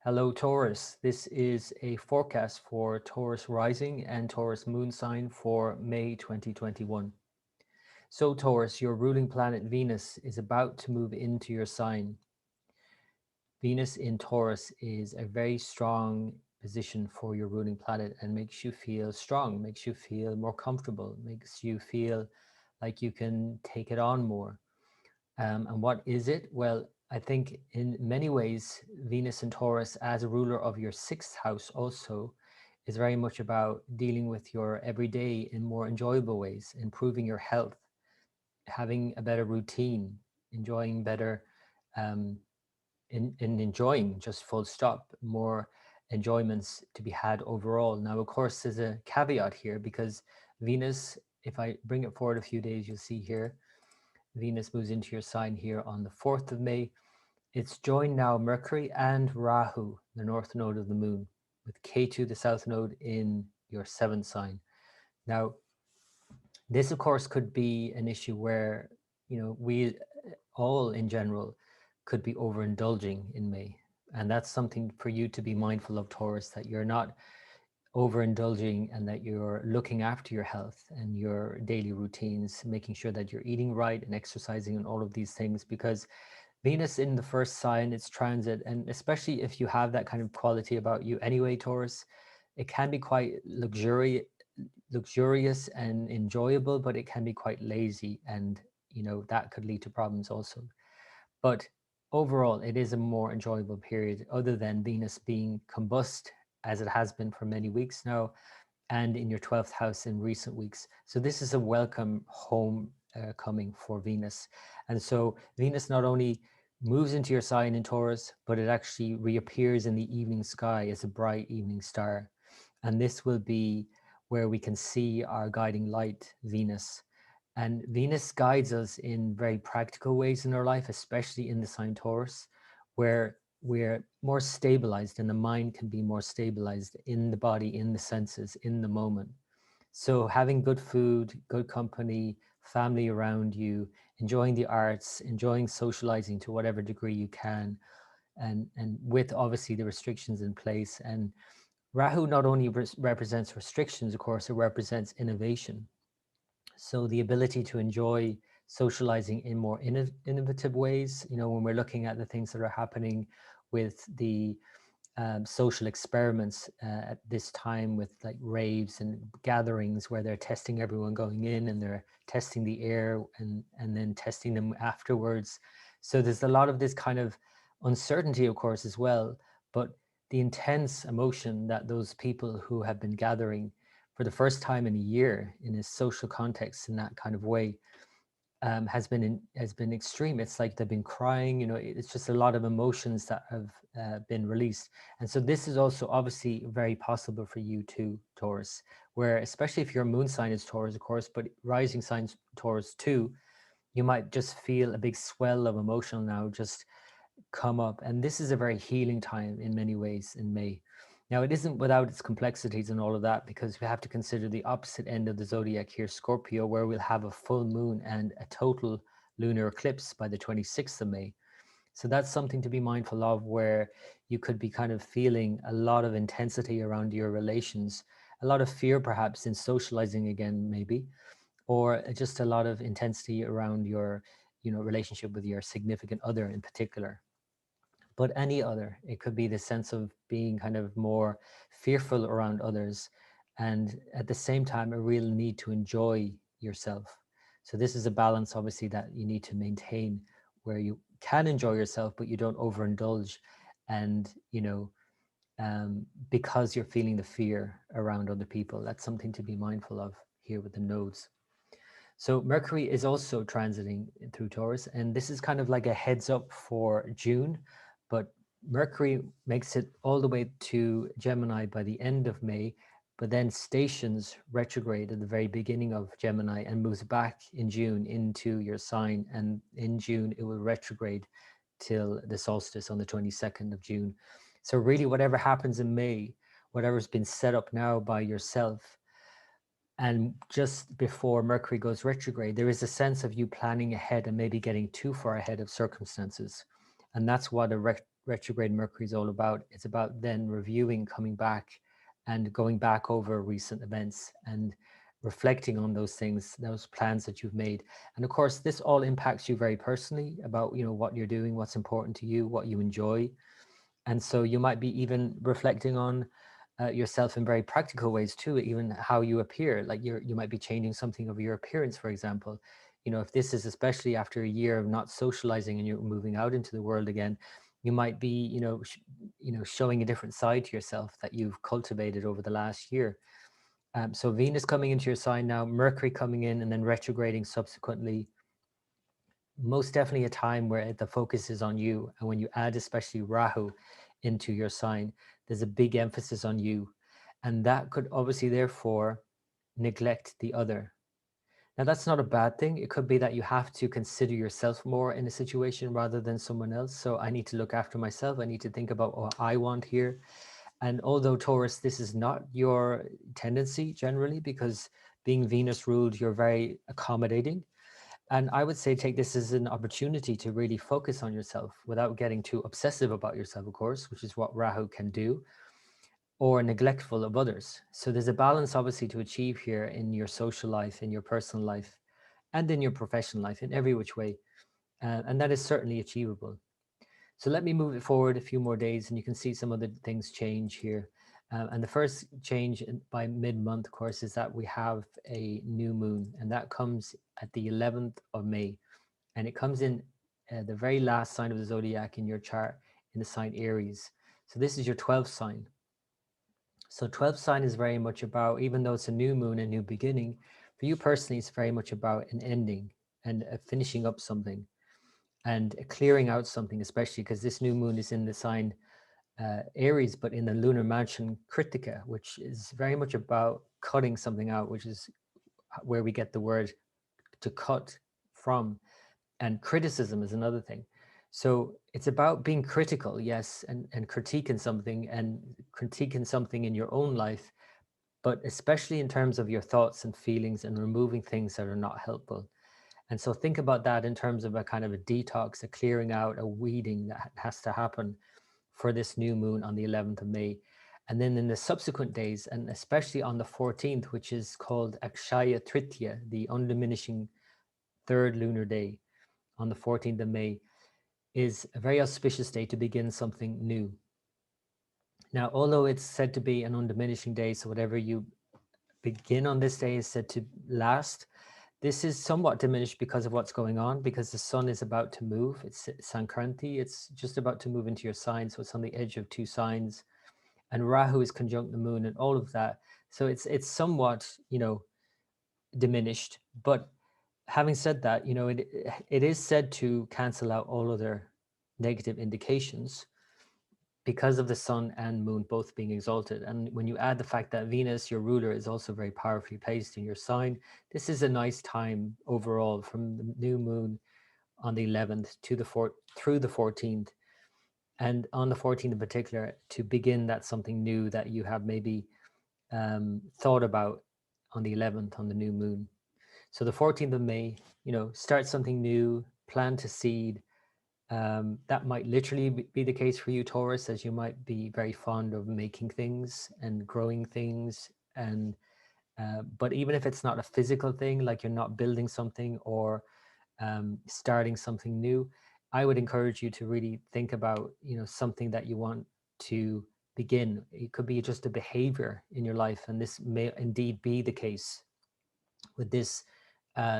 Hello, Taurus. This is a forecast for Taurus rising and Taurus moon sign for May 2021. So, Taurus, your ruling planet Venus is about to move into your sign. Venus in Taurus is a very strong position for your ruling planet and makes you feel strong, makes you feel more comfortable, makes you feel like you can take it on more. And what is it? Well, I think in many ways, Venus and Taurus, as a ruler of your sixth house, also is very much about dealing with your everyday in more enjoyable ways, improving your health, having a better routine, enjoying better, um, in enjoying just full stop, more enjoyments to be had overall. Now, of course, there's a caveat here because Venus, if I bring it forward a few days, you'll see here, Venus moves into your sign here on the 4th of May. It's joined now Mercury and Rahu, the north node of the moon, with Ketu, the south node, in your seventh sign. Now, this, of course, could be an issue where, we all in general could be overindulging in May. And that's something for you to be mindful of, Taurus, that you're not overindulging and that you're looking after your health and your daily routines, making sure that you're eating right and exercising and all of these things, because Venus in the first sign, it's transit, and especially if you have that kind of quality about you anyway, Taurus, it can be quite luxurious and enjoyable, but it can be quite lazy, and that could lead to problems also. But overall, it is a more enjoyable period, other than Venus being combust as it has been for many weeks now, and in your 12th house in recent weeks. So this is a welcome home coming for Venus. And so Venus not only moves into your sign in Taurus, but it actually reappears in the evening sky as a bright evening star. And this will be where we can see our guiding light, Venus. And Venus guides us in very practical ways in our life, especially in the sign Taurus, where we're more stabilized and the mind can be more stabilized in the body, in the senses, in the moment. So having good food, good company, family around you, enjoying the arts, enjoying socializing to whatever degree you can, and with obviously the restrictions in place. And Rahu not only represents restrictions, of course, it represents innovation. So the ability to enjoy socializing in more innovative ways, when we're looking at the things that are happening with the social experiments at this time, with like raves and gatherings where they're testing everyone going in and they're testing the air and then testing them afterwards. So there's a lot of this kind of uncertainty, of course, as well, but the intense emotion that those people who have been gathering for the first time in a year in a social context in that kind of way has been extreme. It's like they've been crying. It's just a lot of emotions that have been released. And so this is also obviously very possible for you too, Taurus, where especially if your moon sign is Taurus, of course, but rising signs Taurus too, you might just feel a big swell of emotion now just come up. And this is a very healing time in many ways in May. Now, it isn't without its complexities and all of that, because we have to consider the opposite end of the zodiac here, Scorpio, where we'll have a full moon and a total lunar eclipse by the 26th of May. So that's something to be mindful of, where you could be kind of feeling a lot of intensity around your relations, a lot of fear perhaps in socializing again, maybe, or just a lot of intensity around your, relationship with your significant other in particular. But any other, it could be the sense of being kind of more fearful around others, and at the same time a real need to enjoy yourself. So this is a balance obviously that you need to maintain, where you can enjoy yourself but you don't overindulge, and because you're feeling the fear around other people. That's something to be mindful of here with the nodes. So Mercury is also transiting through Taurus, and this is kind of like a heads up for June, but Mercury makes it all the way to Gemini by the end of May, but then stations retrograde at the very beginning of Gemini and moves back in June into your sign. And in June, it will retrograde till the solstice on the 22nd of June. So really whatever happens in May, whatever's been set up now by yourself, and just before Mercury goes retrograde, there is a sense of you planning ahead and maybe getting too far ahead of circumstances. And that's what a retrograde Mercury is all about. It's about then reviewing, coming back, and going back over recent events and reflecting on those things, those plans that you've made. And of course, this all impacts you very personally about, what you're doing, what's important to you, what you enjoy. And so you might be even reflecting on yourself in very practical ways too, even how you appear. Like you might be changing something of your appearance, for example. If this is especially after a year of not socializing and you're moving out into the world again, you might be, showing a different side to yourself that you've cultivated over the last year. So Venus coming into your sign now, Mercury coming in and then retrograding subsequently. Most definitely a time where the focus is on you. And when you add especially Rahu into your sign, there's a big emphasis on you. And that could obviously therefore neglect the other. Now, that's not a bad thing. It could be that you have to consider yourself more in a situation rather than someone else. So I need to look after myself. I need to think about what I want here. And although Taurus, this is not your tendency generally, because being Venus ruled, you're very accommodating. And I would say take this as an opportunity to really focus on yourself without getting too obsessive about yourself, of course, which is what Rahu can do, or neglectful of others. So there's a balance obviously to achieve here in your social life, in your personal life, and in your professional life, in every which way. And that is certainly achievable. So let me move it forward a few more days and you can see some other things change here. And the first change by mid-month, of course, is that we have a new moon, and that comes at the 11th of May. And it comes in the very last sign of the zodiac in your chart, in the sign Aries. So this is your 12th sign. So 12th sign is very much about, even though it's a new moon, a new beginning, for you personally, it's very much about an ending and finishing up something and clearing out something, especially because this new moon is in the sign Aries, but in the lunar mansion Kritika, which is very much about cutting something out, which is where we get the word to cut from. And criticism is another thing. So it's about being critical, yes, and critiquing something in your own life, but especially in terms of your thoughts and feelings and removing things that are not helpful. And so think about that in terms of a kind of a detox, a clearing out, a weeding that has to happen for this new moon on the 11th of May. And then in the subsequent days, and especially on the 14th, which is called Akshaya Tritiya, the undiminishing third lunar day on the 14th of May, is a very auspicious day to begin something new. Now, although it's said to be an undiminishing day, so whatever you begin on this day is said to last, this is somewhat diminished because of what's going on, because the sun is about to move. It's Sankranti. It's just about to move into your sign. So it's on the edge of two signs. And Rahu is conjunct the moon and all of that. So it's somewhat, diminished. But having said that, it is said to cancel out all other negative indications because of the sun and moon both being exalted. And when you add the fact that Venus, your ruler, is also very powerfully placed in your sign, this is a nice time overall from the new moon on the 11th to through the 14th. And on the 14th in particular, to begin that something new that you have maybe thought about on the 11th, on the new moon. So the 14th of May, start something new, plant a seed. That might literally be the case for you, Taurus, as you might be very fond of making things and growing things. And but even if it's not a physical thing, like you're not building something or starting something new, I would encourage you to really think about, something that you want to begin. It could be just a behavior in your life, and this may indeed be the case with this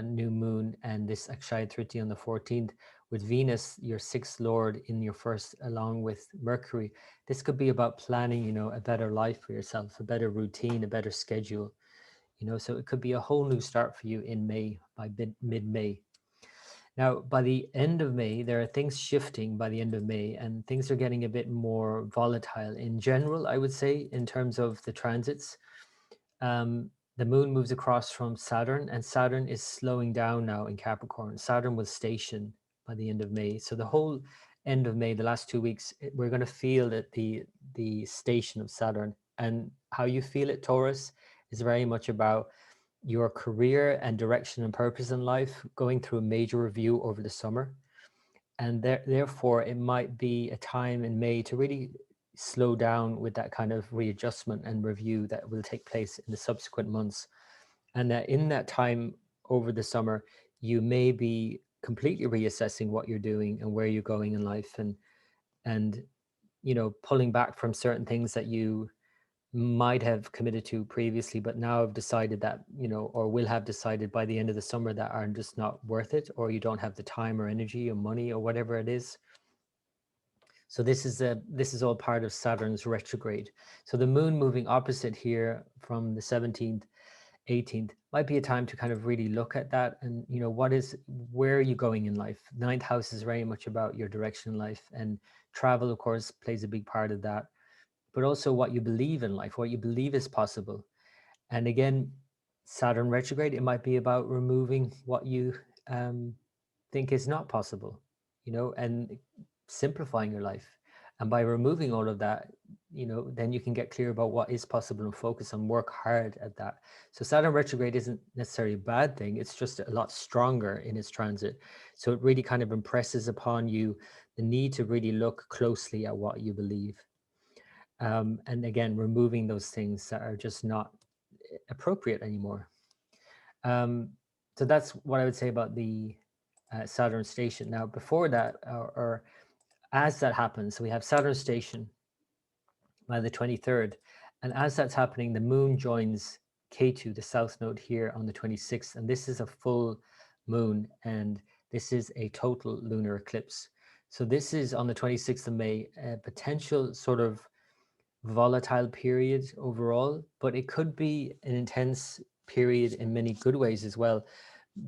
new moon and this Akshaya Triti on the 14th, with Venus, your sixth lord, in your first, along with Mercury. This could be about planning, a better life for yourself, a better routine, a better schedule. So it could be a whole new start for you in May, by mid-May. Now, by the end of May, there are things shifting by the end of May, and things are getting a bit more volatile in general, I would say, in terms of the transits. The moon moves across from Saturn, and Saturn is slowing down now in Capricorn. Saturn was stationed by the end of May. So the whole end of May, the last 2 weeks, we're going to feel that the station of Saturn. And how you feel it, Taurus, is very much about your career and direction and purpose in life, going through a major review over the summer. And therefore, it might be a time in May to really slow down with that kind of readjustment and review that will take place in the subsequent months. And that in that time over the summer, you may be completely reassessing what you're doing and where you're going in life, and pulling back from certain things that you might have committed to previously, but now have decided that, or will have decided by the end of the summer, that are just not worth it, or you don't have the time or energy or money or whatever it is. So this is all part of Saturn's retrograde. So the moon moving opposite here from the 17th, 18th might be a time to kind of really look at that, and where are you going in life. Ninth house is very much about your direction in life, and travel, of course, plays a big part of that, but also what you believe in life, what you believe is possible. And again, Saturn retrograde, it might be about removing what you think is not possible, and simplifying your life. And by removing all of that, then you can get clear about what is possible and focus on work hard at that. So Saturn retrograde isn't necessarily a bad thing. It's just a lot stronger in its transit. So it really kind of impresses upon you the need to really look closely at what you believe. And again, removing those things that are just not appropriate anymore. So that's what I would say about the Saturn station. Now, before that, or as that happens, we have Saturn station by the 23rd. And as that's happening, the moon joins K2, the south node, here on the 26th. And this is a full moon, and this is a total lunar eclipse. So this is on the 26th of May, a potential sort of volatile period overall, but it could be an intense period in many good ways as well.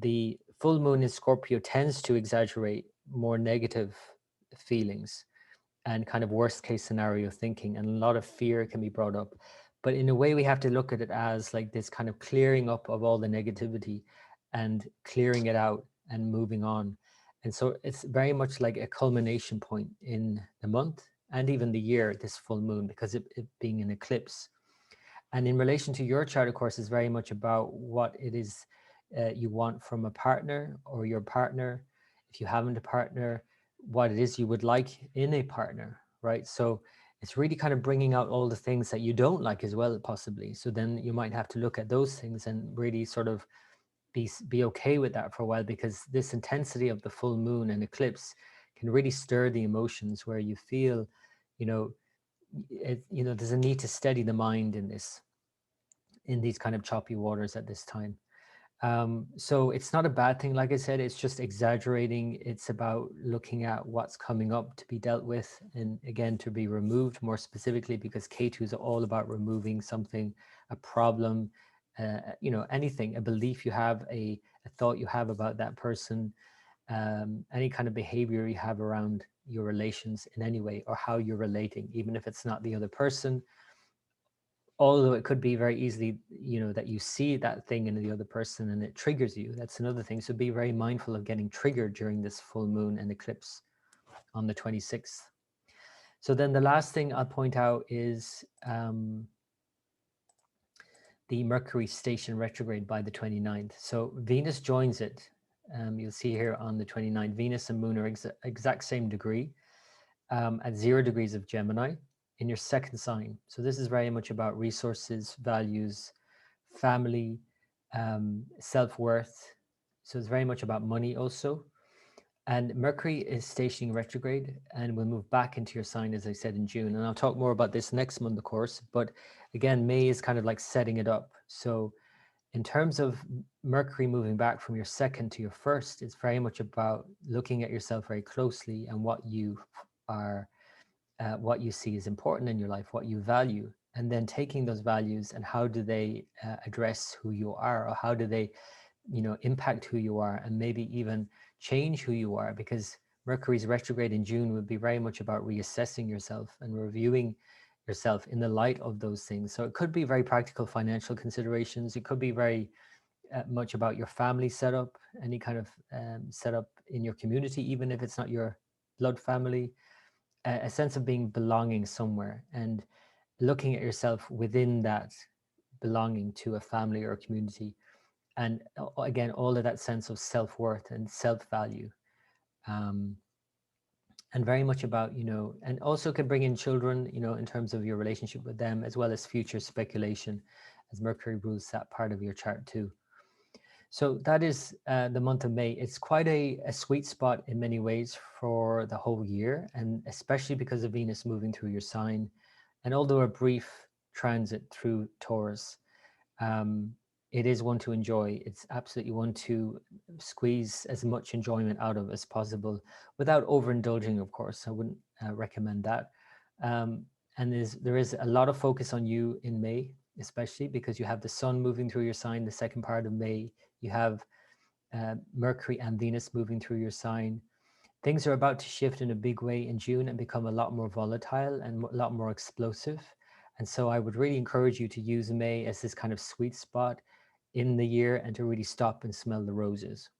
The full moon in Scorpio tends to exaggerate more negative feelings and kind of worst case scenario thinking, and a lot of fear can be brought up. But in a way, we have to look at it as like this kind of clearing up of all the negativity and clearing it out and moving on. And so it's very much like a culmination point in the month and even the year, this full moon, because it being an eclipse. And in relation to your chart, of course, is very much about what it is you want from a partner or your partner. If you haven't a partner, what it is you would like in a partner, right? So it's really kind of bringing out all the things that you don't like as well, possibly. So then you might have to look at those things and really sort of be okay with that for a while, because this intensity of the full moon and eclipse can really stir the emotions where you feel, you know, there's a need to steady the mind in these kind of choppy waters at this time. So it's not a bad thing. Like I said, it's just exaggerating. It's about looking at what's coming up to be dealt with, and again, to be removed more specifically, because K2 is all about removing something, a problem, anything, a belief you have, a thought you have about that person, any kind of behavior you have around your relations in any way, or how you're relating, even if it's not the other person, although it could be very easily, that you see that thing in the other person and it triggers you. That's another thing. So be very mindful of getting triggered during this full moon and eclipse on the 26th. So then the last thing I'll point out is the Mercury station retrograde by the 29th. So Venus joins it. You'll see here on the 29th, Venus and Moon are exact same degree at 0 degrees of Gemini in your second sign. So this is very much about resources, values, family, self-worth. So it's very much about money also. And Mercury is stationing retrograde and will move back into your sign, as I said, in June. And I'll talk more about this next month, of course. But again, May is kind of like setting it up. So in terms of Mercury moving back from your second to your first, it's very much about looking at yourself very closely and what you are, what you see is important in your life, what you value, and then taking those values and how do they address who you are, or how do they, impact who you are, and maybe even change who you are, because Mercury's retrograde in June would be very much about reassessing yourself and reviewing yourself in the light of those things. So it could be very practical financial considerations. It could be very much about your family setup, any kind of setup in your community, even if it's not your blood family, a sense of being belonging somewhere and looking at yourself within that belonging to a family or a community. And again, all of that sense of self-worth and self-value. and very much about, and also can bring in children, in terms of your relationship with them, as well as future speculation, as Mercury rules that part of your chart too. So that is the month of May. It's quite a sweet spot in many ways for the whole year, and especially because of Venus moving through your sign. And although a brief transit through Taurus, um, it is one to enjoy. It's absolutely one to squeeze as much enjoyment out of as possible without overindulging, of course. I wouldn't recommend that. And there is a lot of focus on you in May, especially because you have the sun moving through your sign the second part of May. You have Mercury and Venus moving through your sign. Things are about to shift in a big way in June and become a lot more volatile and a lot more explosive. And so I would really encourage you to use May as this kind of sweet spot in the year and to really stop and smell the roses.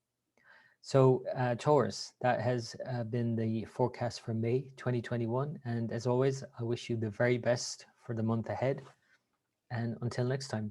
So Taurus, that has been the forecast for May 2021. And as always, I wish you the very best for the month ahead. And until next time.